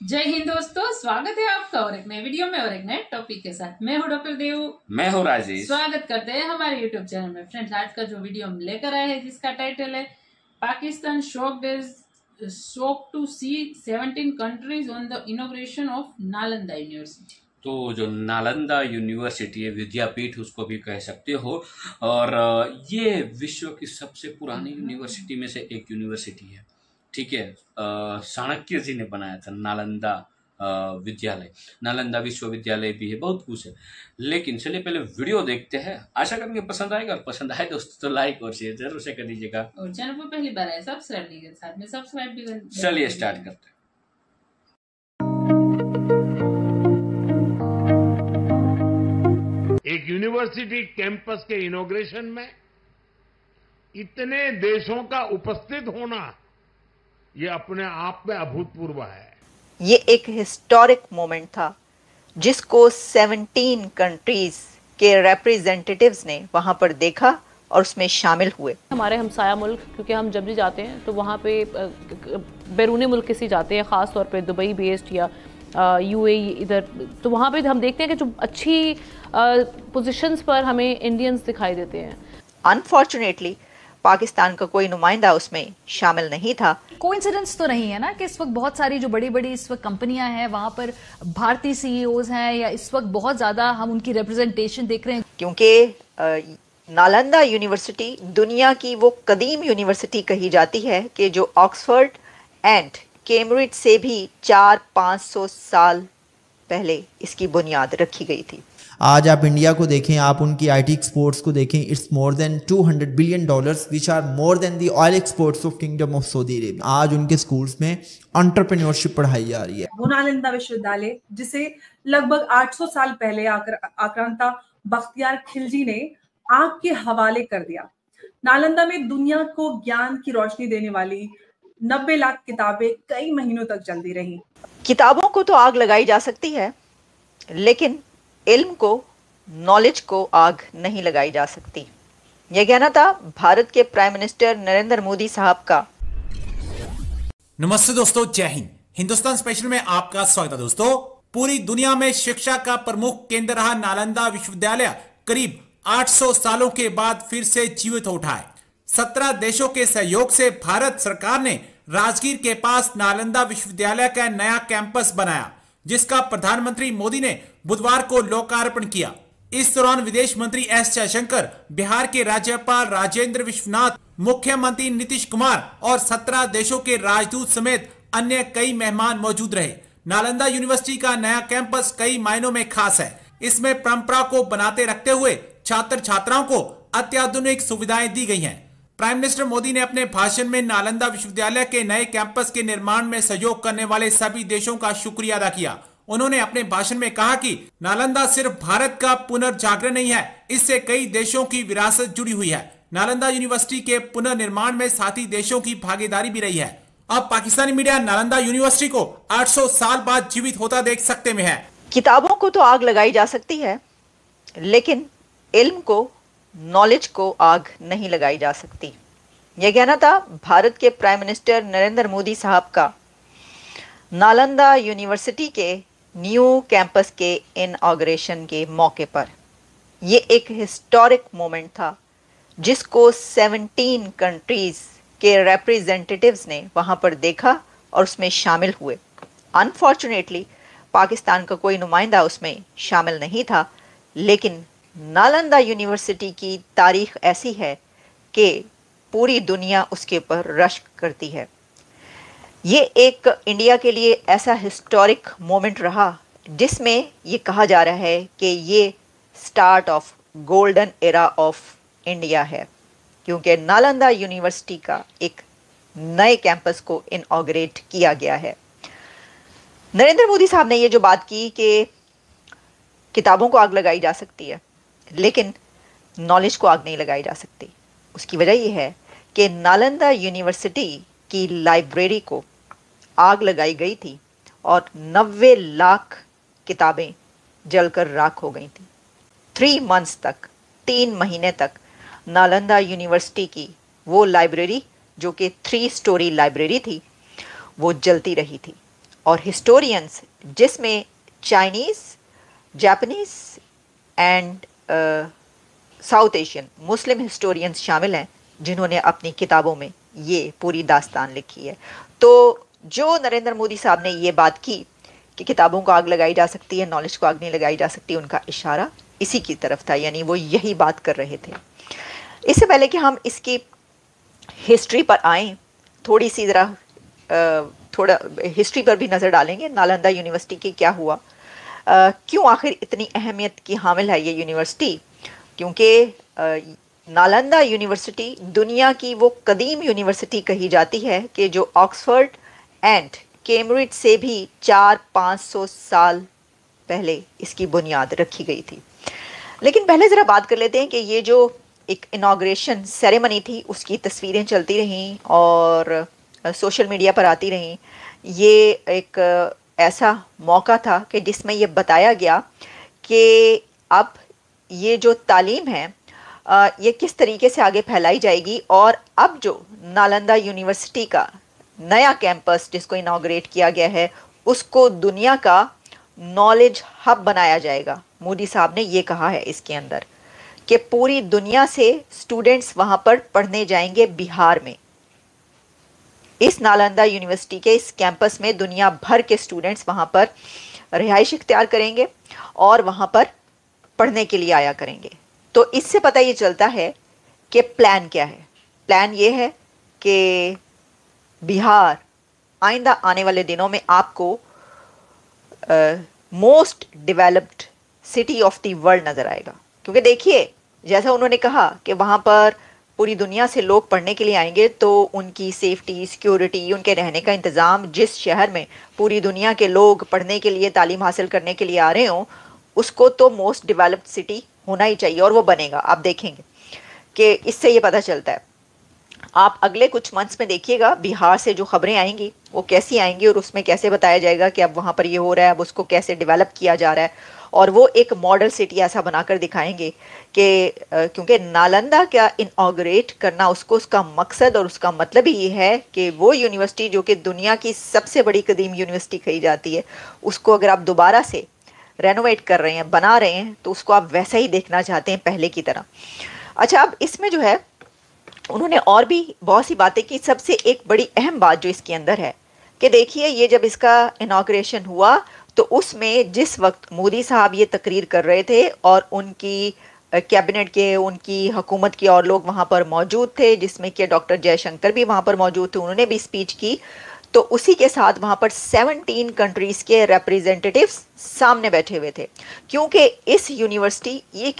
जय हिंद दोस्तों, स्वागत है आपका और एक नए वीडियो में और एक नए टॉपिक के साथ। मैं हूं डॉक्टर देव। मैं हूं राजेश। स्वागत करते हैं हमारे यूट्यूब चैनल में। फ्रेंड्स, आज का जो वीडियो हम लेकर आए हैं जिसका टाइटल है Pakistan shock to see 17 countries on the inauguration of Nalanda university. तो जो नालंदा यूनिवर्सिटी है, विद्यापीठ उसको भी कह सकते हो, और ये विश्व की सबसे पुरानी यूनिवर्सिटी में से एक यूनिवर्सिटी है। ठीक है, चाणक्य जी ने बनाया था नालंदा विद्यालय। नालंदा विश्वविद्यालय भी है, बहुत कुछ है। लेकिन चलिए पहले वीडियो देखते हैं। आशा करेंगे पसंद आएगा, और पसंद आए दोस्तों तो लाइक और शेयर जरूर से कर दीजिएगा, और चैनल पर पहली बार है सब्सक्राइब नहीं कर, साथ में सब्सक्राइब भी कर। चलिए स्टार्ट करते हैं। एक यूनिवर्सिटी कैंपस के इनॉग्रेशन में इतने देशों का उपस्थित होना, ये अपने आप में अभूतपूर्व है। ये एक हिस्टोरिक मोमेंट था जिसको 17 कंट्रीज के रिप्रेजेंटेटिव्स ने वहां पर देखा और उसमें शामिल हुए। हमारे हमसाया मुल्क, क्योंकि हम जब भी जाते हैं तो वहाँ पे बैरूनी मुल्क किसी जाते हैं, ख़ास तौर पे दुबई बेस्ड या यूएई इधर, तो वहाँ पे हम देखते हैं कि जो अच्छी पोजीशंस पर हमें इंडियंस दिखाई देते हैं। अनफॉर्चुनेटली पाकिस्तान का कोई नुमाइंदा उसमें शामिल नहीं था। कोइंसिडेंस तो नहीं है ना कि इस वक्त बहुत सारी जो बड़ी बड़ी इस वक्त कंपनियां हैं वहां पर भारतीय सीईओज हैं, या इस वक्त बहुत ज्यादा हम उनकी रिप्रेजेंटेशन देख रहे हैं। क्योंकि नालंदा यूनिवर्सिटी दुनिया की वो कदीम यूनिवर्सिटी कही जाती है कि जो ऑक्सफोर्ड एंड कैम्ब्रिज से भी 400-500 साल पहले इसकी बुनियाद रखी गई थी। आज आप इंडिया को देखें, आप उनकी आईटी एक्सपोर्ट्स को देखें, it's more than $200 billion which are more than the oil exports of kingdom of Saudi Arabia. आज उनके स्कूल्स में एंटरप्रेन्योरशिप पढ़ाई जा रही है। वो नालंदा विश्वविद्यालय जिसे लगभग 800 साल पहले आक्रांता बख्तियार खिलजी ने आग के हवाले कर दिया। नालंदा में दुनिया को ज्ञान की रोशनी देने वाली 90 लाख किताबें कई महीनों तक चलती रही। किताबों को तो आग लगाई जा सकती है, लेकिन इल्म को, नॉलेज को आग नहीं लगाई जा सकती। यह कहना था भारत के प्राइम मिनिस्टर नरेंद्र मोदी साहब का। नमस्ते दोस्तों, जय हिंद। हिंदुस्तान स्पेशल में आपका स्वागत है। दोस्तों, पूरी दुनिया में शिक्षा का प्रमुख केंद्र रहा नालंदा विश्वविद्यालय करीब 800 सालों के बाद फिर से जीवित हो उठा है। 17 देशों के सहयोग से भारत सरकार ने राजगीर के पास नालंदा विश्वविद्यालय का नया कैंपस बनाया, जिसका प्रधानमंत्री मोदी ने बुधवार को लोकार्पण किया। इस दौरान विदेश मंत्री एस जयशंकर, बिहार के राज्यपाल राजेंद्र विश्वनाथ, मुख्यमंत्री नीतीश कुमार और 17 देशों के राजदूत समेत अन्य कई मेहमान मौजूद रहे। नालंदा यूनिवर्सिटी का नया कैंपस कई मायनों में खास है। इसमें परंपरा को बनाते रखते हुए छात्र छात्राओं को अत्याधुनिक सुविधाएं दी गई हैं। प्राइम मिनिस्टर मोदी ने अपने भाषण में नालंदा विश्वविद्यालय के नए कैंपस के निर्माण में सहयोग करने वाले सभी देशों का शुक्रिया अदा किया। उन्होंने अपने भाषण में कहा कि नालंदा सिर्फ भारत का पुनर्जागरण नहीं है, इससे कई देशों की विरासत जुड़ी हुई है। नालंदा यूनिवर्सिटी के पुनर्निर्माण में साथी देशों की भागीदारी भी रही है। अब पाकिस्तानी मीडिया नालंदा यूनिवर्सिटी को 800 साल बाद जीवित होता देख सकते में है। किताबों को तो आग लगाई जा सकती है, लेकिन इल्म को, नॉलेज को आग नहीं लगाई जा सकती। यह कहना था भारत के प्राइम मिनिस्टर नरेंद्र मोदी साहब का नालंदा यूनिवर्सिटी के न्यू कैंपस के इनॉग्रेशन के मौके पर। यह एक हिस्टोरिक मोमेंट था जिसको 17 कंट्रीज के रिप्रेजेंटेटिव्स ने वहां पर देखा और उसमें शामिल हुए। अनफॉर्चुनेटली पाकिस्तान का कोई नुमाइंदा उसमें शामिल नहीं था, लेकिन नालंदा यूनिवर्सिटी की तारीख ऐसी है कि पूरी दुनिया उसके ऊपर रश्क करती है। ये एक इंडिया के लिए ऐसा हिस्टोरिक मोमेंट रहा जिसमें ये कहा जा रहा है कि ये start of golden era of India है, क्योंकि नालंदा यूनिवर्सिटी का एक नए कैंपस को इनॉग्रेट किया गया है। नरेंद्र मोदी साहब ने ये जो बात की कि किताबों को आग लगाई जा सकती है, लेकिन नॉलेज को आग नहीं लगाई जा सकती, उसकी वजह यह है कि नालंदा यूनिवर्सिटी की लाइब्रेरी को आग लगाई गई थी और 90 लाख किताबें जलकर राख हो गई थी। 3 मंथ्स तक, 3 महीने तक नालंदा यूनिवर्सिटी की वो लाइब्रेरी, जो कि 3 स्टोरी लाइब्रेरी थी, वो जलती रही थी और हिस्टोरियंस, जिसमें Chinese, Japanese and south Asian Muslim historians शामिल हैं, जिन्होंने अपनी किताबों में ये पूरी दास्तान लिखी है। तो जो नरेंद्र मोदी साहब ने ये बात की कि किताबों को आग लगाई जा सकती है, नॉलेज को आग नहीं लगाई जा सकती, उनका इशारा इसी की तरफ था, यानी वो यही बात कर रहे थे। इससे पहले कि हम इसकी हिस्ट्री पर आएँ, थोड़ी सी ज़रा थोड़ा हिस्ट्री पर भी नज़र डालेंगे। नालंदा यूनिवर्सिटी के क्या हुआ, क्यों आखिर इतनी अहमियत की हामिल है ये यूनिवर्सिटी, क्योंकि नालंदा यूनिवर्सिटी दुनिया की वो कदीम यूनिवर्सिटी कही जाती है कि जो ऑक्सफोर्ड एंड कैम्ब्रिज से भी 400-500 साल पहले इसकी बुनियाद रखी गई थी। लेकिन पहले ज़रा बात कर लेते हैं कि ये जो एक इनाग्रेशन सेरेमनी थी उसकी तस्वीरें चलती रहीं और सोशल मीडिया पर आती रहीं। ये एक ऐसा मौका था कि जिसमें ये बताया गया कि अब ये जो तालीम है ये किस तरीके से आगे फैलाई जाएगी, और अब जो नालंदा यूनिवर्सिटी का नया कैंपस जिसको इनाग्रेट किया गया है उसको दुनिया का नॉलेज हब बनाया जाएगा। मोदी साहब ने ये कहा है इसके अंदर कि पूरी दुनिया से स्टूडेंट्स वहाँ पर पढ़ने जाएंगे बिहार में। इस नालंदा यूनिवर्सिटी के इस कैंपस में दुनिया भर के स्टूडेंट्स वहाँ पर रिहाइश इख्तियार करेंगे और वहाँ पर पढ़ने के लिए आया करेंगे। तो इससे पता ये चलता है कि प्लान क्या है। प्लान ये है कि बिहार आइंदा आने वाले दिनों में आपको most developed city of the world नज़र आएगा, क्योंकि देखिए जैसा उन्होंने कहा कि वहाँ पर पूरी दुनिया से लोग पढ़ने के लिए आएंगे तो उनकी सेफ्टी, सिक्योरिटी, उनके रहने का इंतज़ाम, जिस शहर में पूरी दुनिया के लोग पढ़ने के लिए, तालीम हासिल करने के लिए आ रहे हों, उसको तो मोस्ट डेवलप्ड सिटी होना ही चाहिए और वो बनेगा। आप देखेंगे कि इससे ये पता चलता है। आप अगले कुछ मंथ्स में देखिएगा बिहार से जो खबरें आएंगी वो कैसी आएंगी और उसमें कैसे बताया जाएगा कि अब वहाँ पर ये हो रहा है, अब उसको कैसे डेवलप किया जा रहा है, और वो एक मॉडल सिटी ऐसा बनाकर दिखाएंगे कि क्योंकि नालंदा का इनॉग्रेट करना उसको उसका मकसद और उसका मतलब ही ये है कि वो यूनिवर्सिटी जो कि दुनिया की सबसे बड़ी कदीम यूनिवर्सिटी कही जाती है, उसको अगर आप दोबारा से रेनोवेट कर रहे हैं, बना रहे हैं, तो उसको आप वैसा ही देखना चाहते हैं पहले की तरह। अच्छा, अब इसमें जो है उन्होंने और भी बहुत सी बातें की। सबसे एक बड़ी अहम बात जो इसके अंदर है कि देखिए ये जब इसका इनॉग्रेशन हुआ तो उसमें जिस वक्त मोदी साहब ये तकरीर कर रहे थे और उनकी कैबिनेट के, उनकी हुकूमत के और लोग वहाँ पर मौजूद थे, जिसमें कि डॉक्टर जयशंकर भी वहाँ पर मौजूद थे, उन्होंने भी स्पीच की, तो उसी के साथ वहाँ पर 17 कंट्रीज़ के रिप्रेजेंटेटिव्स सामने बैठे हुए थे। क्योंकि इस यूनिवर्सिटी ये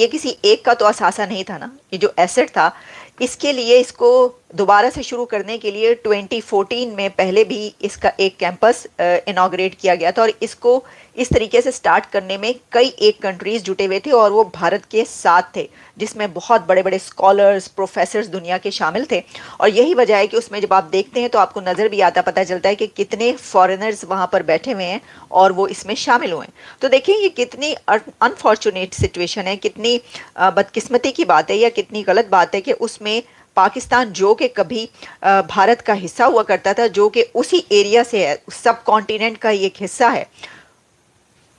किसी एक का तो असासा नहीं था ना, ये जो एसेट था, इसके लिए इसको दोबारा से शुरू करने के लिए 2014 में पहले भी इसका एक कैंपस इनॉग्रेट किया गया था और इसको इस तरीके से स्टार्ट करने में कई एक कंट्रीज़ जुटे हुए थे और वो भारत के साथ थे, जिसमें बहुत बड़े बड़े स्कॉलर्स, प्रोफेसर्स दुनिया के शामिल थे। और यही वजह है कि उसमें जब आप देखते हैं तो आपको नज़र भी आता, पता चलता है कि कितने फॉरेनर्स वहाँ पर बैठे हुए हैं और वो इसमें शामिल हुए हैं। तो देखिए ये कितनी अनफॉर्चुनेट सिचुएशन है, कितनी बदकिस्मती की बात है या कितनी गलत बात है कि उसमें पाकिस्तान जो कि कभी भारत का हिस्सा हुआ करता था, जो कि उसी एरिया से है, सब कॉन्टिनेंट का एक हिस्सा है,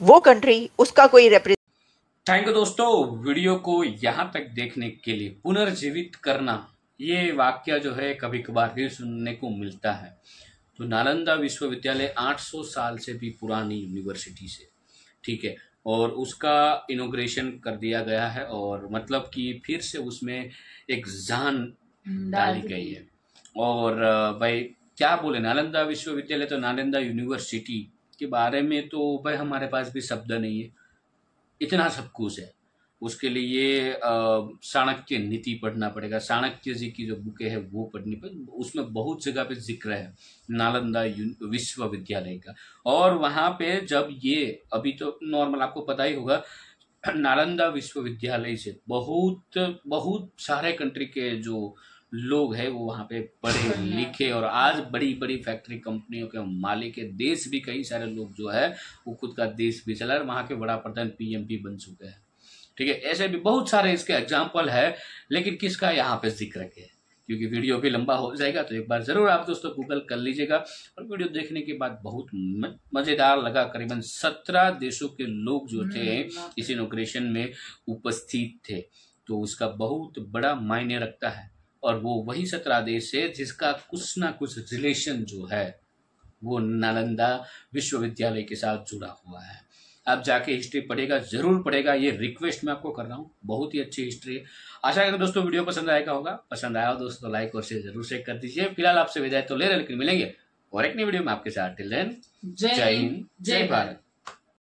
वो कंट्री उसका कोई थैंक यू दोस्तों, वीडियो को यहाँ तक देखने के लिए। पुनर्जीवित करना, ये वाक्य जो है कभी कभार भी सुनने को मिलता है। तो नालंदा विश्वविद्यालय 800 साल से भी पुरानी यूनिवर्सिटी से, ठीक है, और उसका इनॉग्रेशन कर दिया गया है और मतलब कि फिर से उसमें एक जान डाली गई है। और भाई क्या बोले, नालंदा विश्वविद्यालय तो नालंदा यूनिवर्सिटी के बारे में तो भाई हमारे पास भी शब्द नहीं है, इतना सब कुछ है। उसके लिए चाणक्य नीति पढ़ना पड़ेगा, चाणक्य जी की जो बुकें है वो पढ़नी पड़ेगी, उसमें बहुत जगह पे जिक्र है नालंदा विश्वविद्यालय का। और वहाँ पे जब ये अभी तो नॉर्मल आपको पता ही होगा, नालंदा विश्वविद्यालय से बहुत सारे कंट्री के जो लोग हैं वो वहाँ पे पढ़े लिखे और आज बड़ी बड़ी फैक्ट्री कंपनियों के मालिक है। देश भी कई सारे लोग जो है वो खुद का देश भी चला, वहाँ के बड़ा प्रधान पीएम बन चुके हैं, ठीक है। ऐसे भी बहुत सारे इसके एग्जाम्पल है, लेकिन किसका यहाँ पे जिक्र है, क्योंकि वीडियो भी लंबा हो जाएगा, तो एक बार जरूर आप दोस्तों गूगल कर लीजिएगा। और वीडियो देखने के बाद बहुत मजेदार लगा। करीबन 17 देशों के लोग जो थे इस इनॉग्रेशन में उपस्थित थे, तो उसका बहुत बड़ा मायने रखता है। और वो वही 17 देश है जिसका कुछ ना कुछ रिलेशन जो है वो नालंदा विश्वविद्यालय के साथ जुड़ा हुआ है। आप जाके हिस्ट्री पढ़ेगा, जरूर पढ़ेगा, ये रिक्वेस्ट मैं आपको कर रहा हूँ, बहुत ही अच्छी हिस्ट्री है। आशा करता हूं दोस्तों वीडियो पसंद आएगा होगा। पसंद आया हो दोस्तों लाइक और शेयर जरूर से कर दीजिए। फिलहाल आपसे विदाई तो ले रहे, लेकिन मिलेंगे और एक नई वीडियो में आपके साथ। टिल देन, जय हिंद, जय भारत।